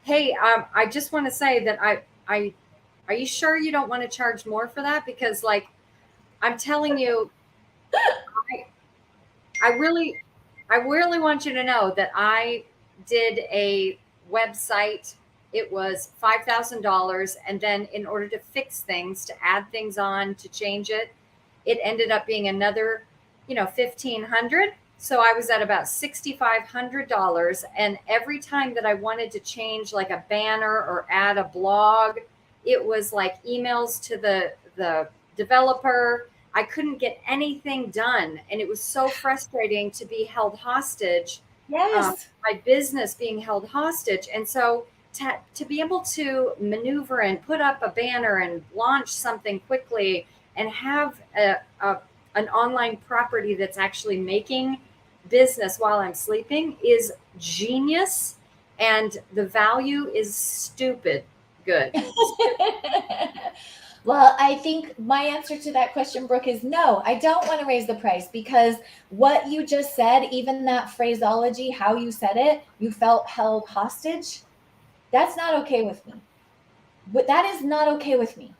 A: Hey, I just want to say that I are you sure you don't want to charge more for that? Because like I'm telling you, I I really I really want you to know that I did a website. It was $5,000, and then in order to fix things, to add things on, to change it, it ended up being another, 1,500. So I was at about $6,500, and every time that I wanted to change like a banner or add a blog, it was like emails to the developer. I couldn't get anything done, and it was so frustrating to be held hostage,
B: Yes.
A: my business being held hostage. And so to be able to maneuver and put up a banner and launch something quickly and have an online property that's actually making business while I'm sleeping is genius. And the value is stupid good.
B: Well, I think my answer to that question, Brooke, is no, I don't want to raise the price because what you just said, even that phraseology, how you said it, you felt held hostage. That's not okay with me. But that is not okay with me.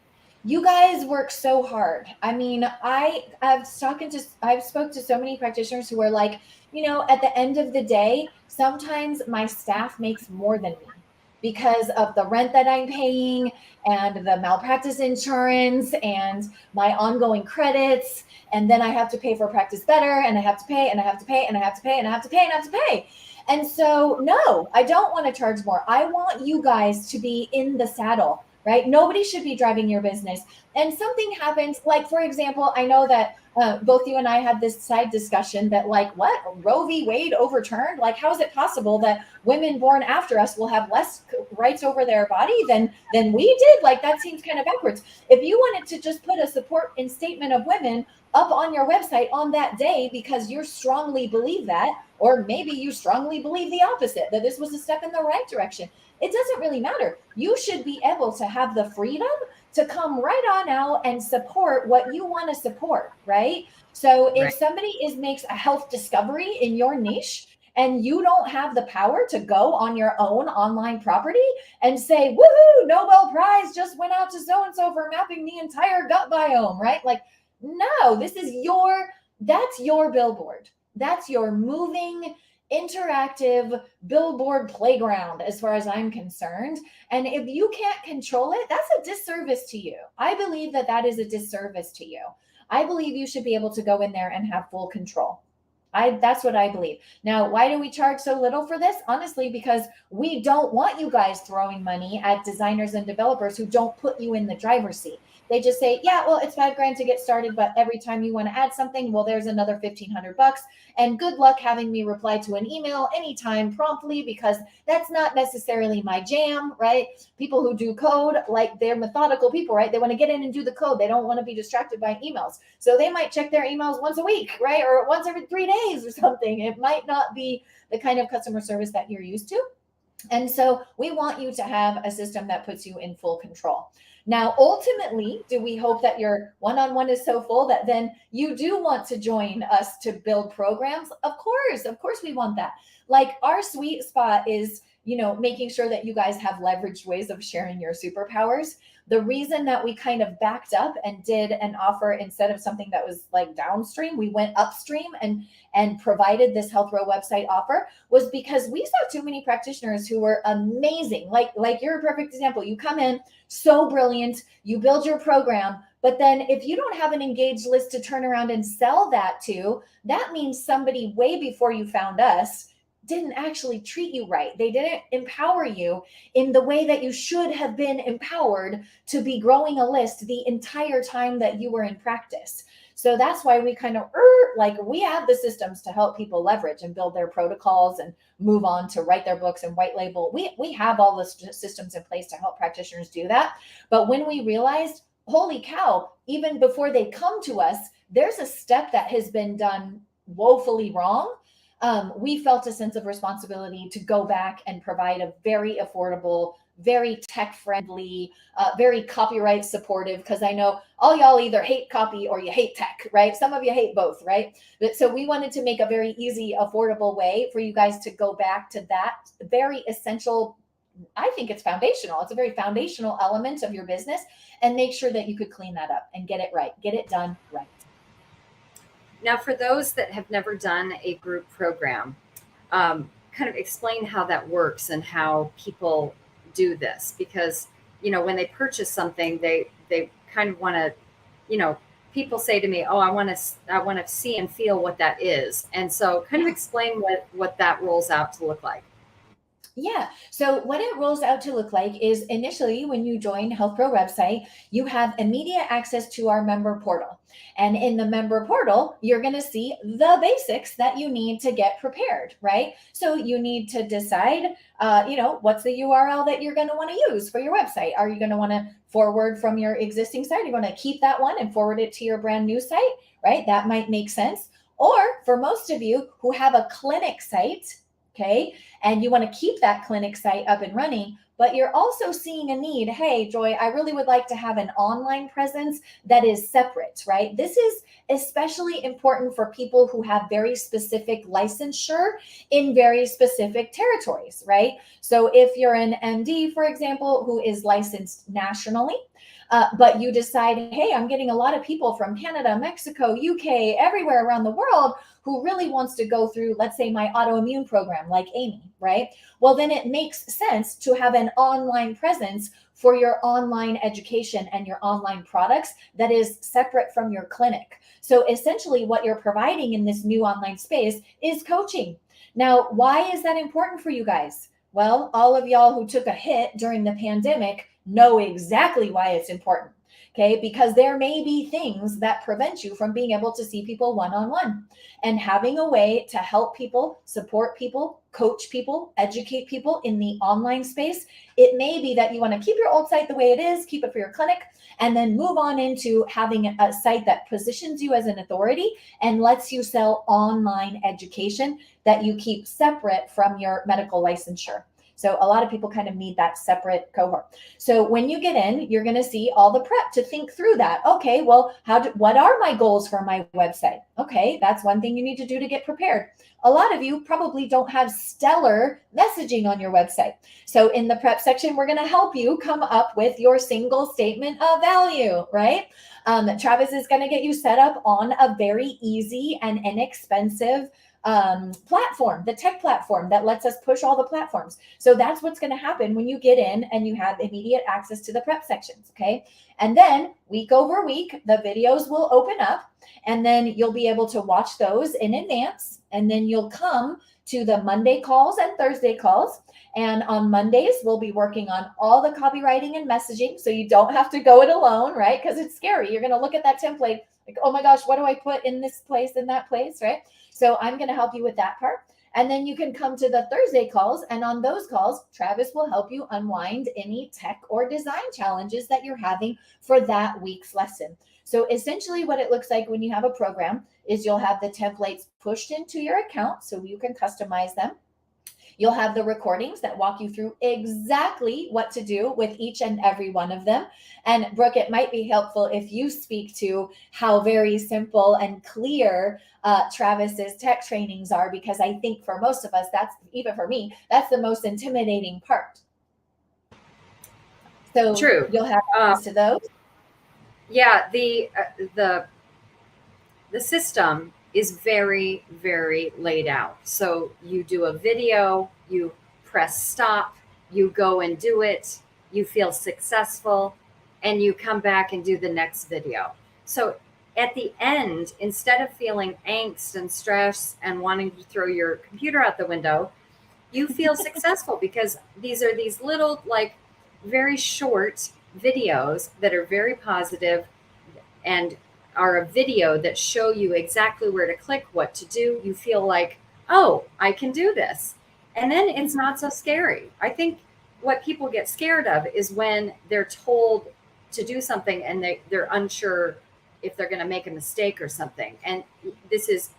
B: You guys work so hard. I mean, I've spoke to so many practitioners who are like, at the end of the day, sometimes my staff makes more than me because of the rent that I'm paying and the malpractice insurance and my ongoing credits. And then I have to pay for practice better, and I have to pay, and I have to pay, and I have to pay, and I have to pay, and I have to pay. And so, no, I don't want to charge more. I want you guys to be in the saddle, right? Nobody should be driving your business. And something happens, like, for example, I know that both you and I had this side discussion that, like, what? Roe v. Wade overturned? Like, how is it possible that women born after us will have less rights over their body than we did? Like, that seems kind of backwards. If you wanted to just put a support and statement of women up on your website on that day because you strongly believe that, or maybe you strongly believe the opposite, that this was a step in the right direction, it doesn't really matter. You should be able to have the freedom to come right on out and support what you want to support, right? So if
A: Right.
B: somebody makes a health discovery in your niche and you don't have the power to go on your own online property and say, woohoo, Nobel Prize just went out to so-and-so for mapping the entire gut biome, right? Like, no, that's your billboard. That's your moving, interactive billboard playground, as far as I'm concerned. And if you can't control it, that's a disservice to you. I believe that that is a disservice to you. I believe you should be able to go in there and have full control. That's what I believe. Now, why do we charge so little for this? Honestly, because we don't want you guys throwing money at designers and developers who don't put you in the driver's seat. They just say, yeah, well, it's $5,000 to get started, but every time you want to add something, well, there's another $1,500. And good luck having me reply to an email anytime promptly, because that's not necessarily my jam, right? People who do code, like, they're methodical people, right? They want to get in and do the code. They don't want to be distracted by emails. So they might check their emails once a week, right? Or once every 3 days or something. It might not be the kind of customer service that you're used to. And so we want you to have a system that puts you in full control. Now, ultimately, do we hope that your one-on-one is so full that then you do want to join us to build programs? Of course we want that. Like, our sweet spot is, making sure that you guys have leveraged ways of sharing your superpowers. The reason that we kind of backed up and did an offer instead of something that was like downstream, we went upstream and provided this Health Row website offer, was because we saw too many practitioners who were amazing. Like you're a perfect example. You come in, so brilliant, you build your program, but then if you don't have an engaged list to turn around and sell that to, that means somebody way before you found us didn't actually treat you right. They didn't empower you in the way that you should have been empowered to be growing a list the entire time that you were in practice. So that's why we kind of we have the systems to help people leverage and build their protocols and move on to write their books and white label. We have all the systems in place to help practitioners do that. But when we realized, holy cow, even before they come to us, there's a step that has been done woefully wrong. We felt a sense of responsibility to go back and provide a very affordable, very tech friendly, very copyright supportive, because I know all y'all either hate copy or you hate tech, right? Some of you hate both, right? But so we wanted to make a very easy, affordable way for you guys to go back to that very essential. I think it's foundational. It's a very foundational element of your business, and make sure that you could clean that up and get it right, get it done right.
A: Now, for those that have never done a group program, kind of explain how that works and how people do this, because when they purchase something, they kind of want to, people say to me, oh, I want to see and feel what that is. And so kind of explain what that rolls out to look like.
B: Yeah. So what it rolls out to look like is, initially when you join Health Pro website, you have immediate access to our member portal. And in the member portal, you're going to see the basics that you need to get prepared, right? So you need to decide, what's the URL that you're going to want to use for your website. Are you going to want to forward from your existing site? You're going to keep that one and forward it to your brand new site, right? That might make sense. Or for most of you who have a clinic site, okay, and you want to keep that clinic site up and running, but you're also seeing a need. Hey, Joy, I really would like to have an online presence that is separate, right? This is especially important for people who have very specific licensure in very specific territories, right? So if you're an MD, for example, who is licensed nationally, but you decide, hey, I'm getting a lot of people from Canada, Mexico, UK, everywhere around the world who really wants to go through, let's say, my autoimmune program like Amy, right? Well, then it makes sense to have an online presence for your online education and your online products that is separate from your clinic. So essentially what you're providing in this new online space is coaching. Now, why is that important for you guys? Well, all of y'all who took a hit during the pandemic know exactly why it's important. Okay, because there may be things that prevent you from being able to see people one-on-one, and having a way to help people, support people, coach people, educate people in the online space. It may be that you want to keep your old site the way it is, keep it for your clinic, and then move on into having a site that positions you as an authority and lets you sell online education that you keep separate from your medical licensure. So a lot of people kind of need that separate cohort. So when you get in, you're going to see all the prep to think through that. Okay, well, what are my goals for my website? Okay, that's one thing you need to do to get prepared. A lot of you probably don't have stellar messaging on your website. So in the prep section, we're going to help you come up with your single statement of value, right? Travis is going to get you set up on a very easy and inexpensive platform, the tech platform that lets us push all the platforms. So that's what's going to happen when you get in and you have immediate access to the prep sections. Okay. And then week over week, the videos will open up, and then you'll be able to watch those in advance. And then you'll come to the Monday calls and Thursday calls. And on Mondays, we'll be working on all the copywriting and messaging. So you don't have to go it alone, right? Because it's scary. You're going to look at that template like, oh my gosh, what do I put in this place, in that place, right? So I'm going to help you with that part. And then you can come to the Thursday calls. And on those calls, Travis will help you unwind any tech or design challenges that you're having for that week's lesson. So essentially what it looks like when you have a program is you'll have the templates pushed into your account so you can customize them. You'll have the recordings that walk you through exactly what to do with each and every one of them. And Brooke, it might be helpful if you speak to how very simple and clear Travis's tech trainings are, because I think for most of us, that's, even for me, that's the most intimidating part. So
A: True.
B: You'll have access to those.
A: Yeah, the system is very, very laid out. So you do a video, you press stop, you go and do it, you feel successful, and you come back and do the next video. So at the end, instead of feeling angst and stress and wanting to throw your computer out the window, you feel successful because these are these little, like, very short videos that are very positive and are a video that show you exactly where to click, what to do. You feel like, oh, I can do this. And then it's not so scary. I think what people get scared of is when they're told to do something and they're unsure if they're going to make a mistake or something. And this is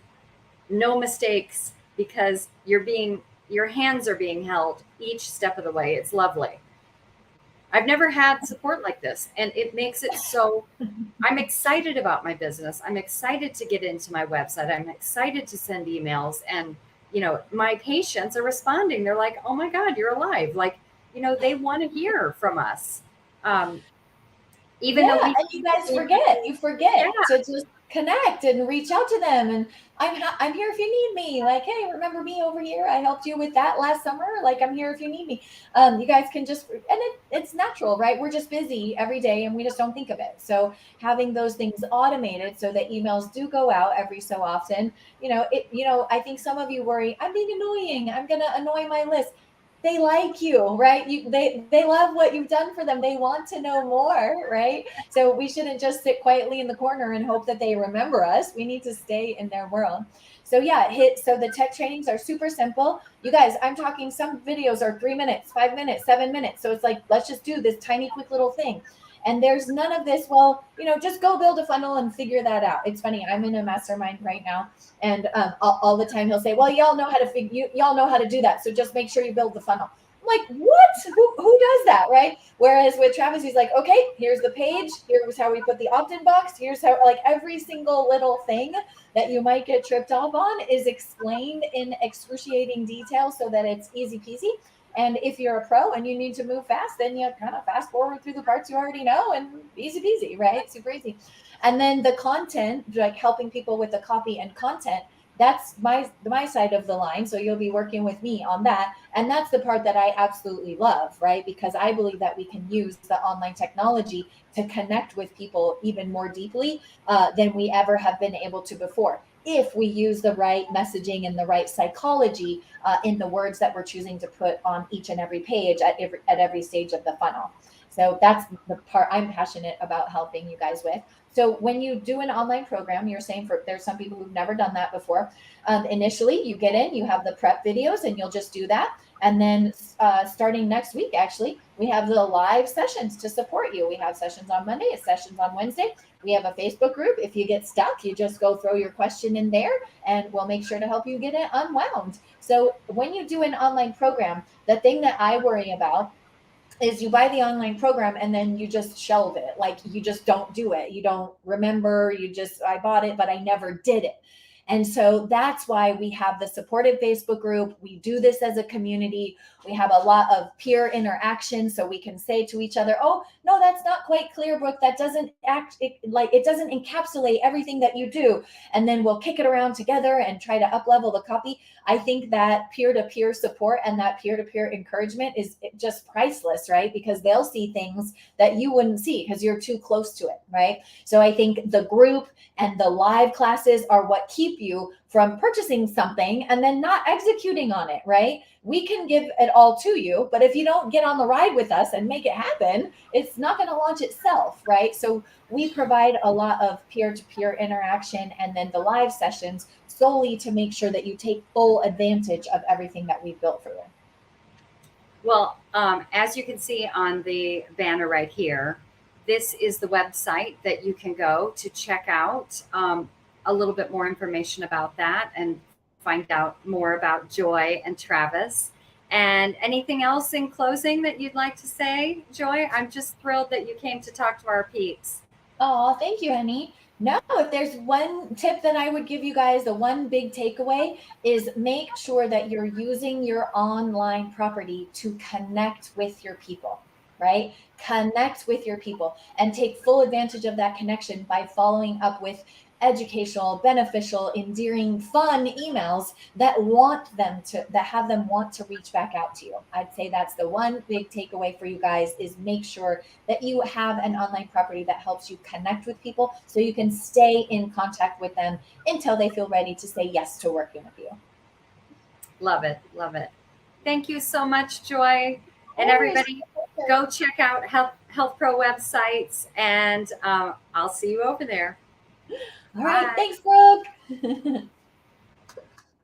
A: no mistakes, because your hands are being held each step of the way. It's lovely. I've never had support like this, and it makes it so. I'm excited about my business. I'm excited to get into my website. I'm excited to send emails, and my patients are responding. They're like, "Oh my God, you're alive!" Like, they want to hear from us, um, even though
B: Yeah,
A: we
B: and you
A: keep
B: guys
A: doing
B: forget.
A: things.
B: You
A: Yeah,
B: forget to just connect and reach out to them. And I'm here if you need me. Like, hey, remember me over here? I helped you with that last summer. Like, I'm here if you need me. You guys can just, and it's natural, right? We're just busy every day, and we just don't think of it. So having those things automated so that emails do go out every so often. I think some of you worry, I'm being annoying. I'm gonna annoy my list. They like you, right? They love what you've done for them. They want to know more, right? So we shouldn't just sit quietly in the corner and hope that they remember us. We need to stay in their world. So yeah, so the tech trainings are super simple. You guys, I'm talking, some videos are 3 minutes, 5 minutes, 7 minutes. So it's like, let's just do this tiny quick little thing. And there's none of this, well, just go build a funnel and figure that out. It's funny, I'm in a mastermind right now, and all the time he'll say, well, y'all know how to y'all know how to do that, so just make sure you build the funnel. I'm like, what? Who does that, right? Whereas with Travis, he's like, okay, here's the page, here's how we put the opt-in box, here's how, like, every single little thing that you might get tripped off on is explained in excruciating detail so that it's easy peasy. And if you're a pro and you need to move fast, then you kind of fast forward through the parts you already know, and easy peasy, right? Super easy. And then the content, like helping people with the copy and content, that's my side of the line. So you'll be working with me on that. And that's the part that I absolutely love, right? Because I believe that we can use the online technology to connect with people even more deeply than we ever have been able to before, if we use the right messaging and the right psychology in the words that we're choosing to put on each and every page at every stage of the funnel. So that's the part I'm passionate about helping you guys with. So when you do an online program, you're saying, there's some people who've never done that before. Initially, you get in, you have the prep videos, and you'll just do that. And then starting next week, actually, we have the live sessions to support you. We have sessions on Monday, sessions on Wednesday. We have a Facebook group. If you get stuck, you just go throw your question in there, and we'll make sure to help you get it unwound. So when you do an online program, the thing that I worry about is you buy the online program and then you just shelve it. Like, you just don't do it. You don't remember, I bought it, but I never did it. And so that's why we have the supportive Facebook group. We do this as a community. We have a lot of peer interaction, so we can say to each other, oh, no, that's not quite clear, Brooke. That doesn't it doesn't encapsulate everything that you do. And then we'll kick it around together and try to up level the copy. I think that peer-to-peer support and that peer-to-peer encouragement is just priceless, right? Because they'll see things that you wouldn't see because you're too close to it, right? So I think the group and the live classes are what keep you from purchasing something and then not executing on it, right? We can give it all to you, but if you don't get on the ride with us and make it happen, it's not going to launch itself, right? So we provide a lot of peer-to-peer interaction and then the live sessions solely to make sure that you take full advantage of everything that we've built for you.
A: Well, as you can see on the banner right here, this is the website that you can go to check out a little bit more information about that and find out more about Joy and Travis. And anything else in closing that you'd like to say, Joy? I'm just thrilled that you came to talk to our peeps.
B: Oh, thank you, honey. No, if there's one tip that I would give you guys, the one big takeaway is make sure that you're using your online property to connect with your people, right? Connect with your people and take full advantage of that connection by following up with educational, beneficial, endearing, fun emails that have them want to reach back out to you. I'd say that's the one big takeaway for you guys, is make sure that you have an online property that helps you connect with people so you can stay in contact with them until they feel ready to say yes to working with you.
A: Love it. Love it. Thank you so much, Joy. And everybody, go check out Health Pro websites, and I'll see you over there.
B: All right. Thanks, Brooke.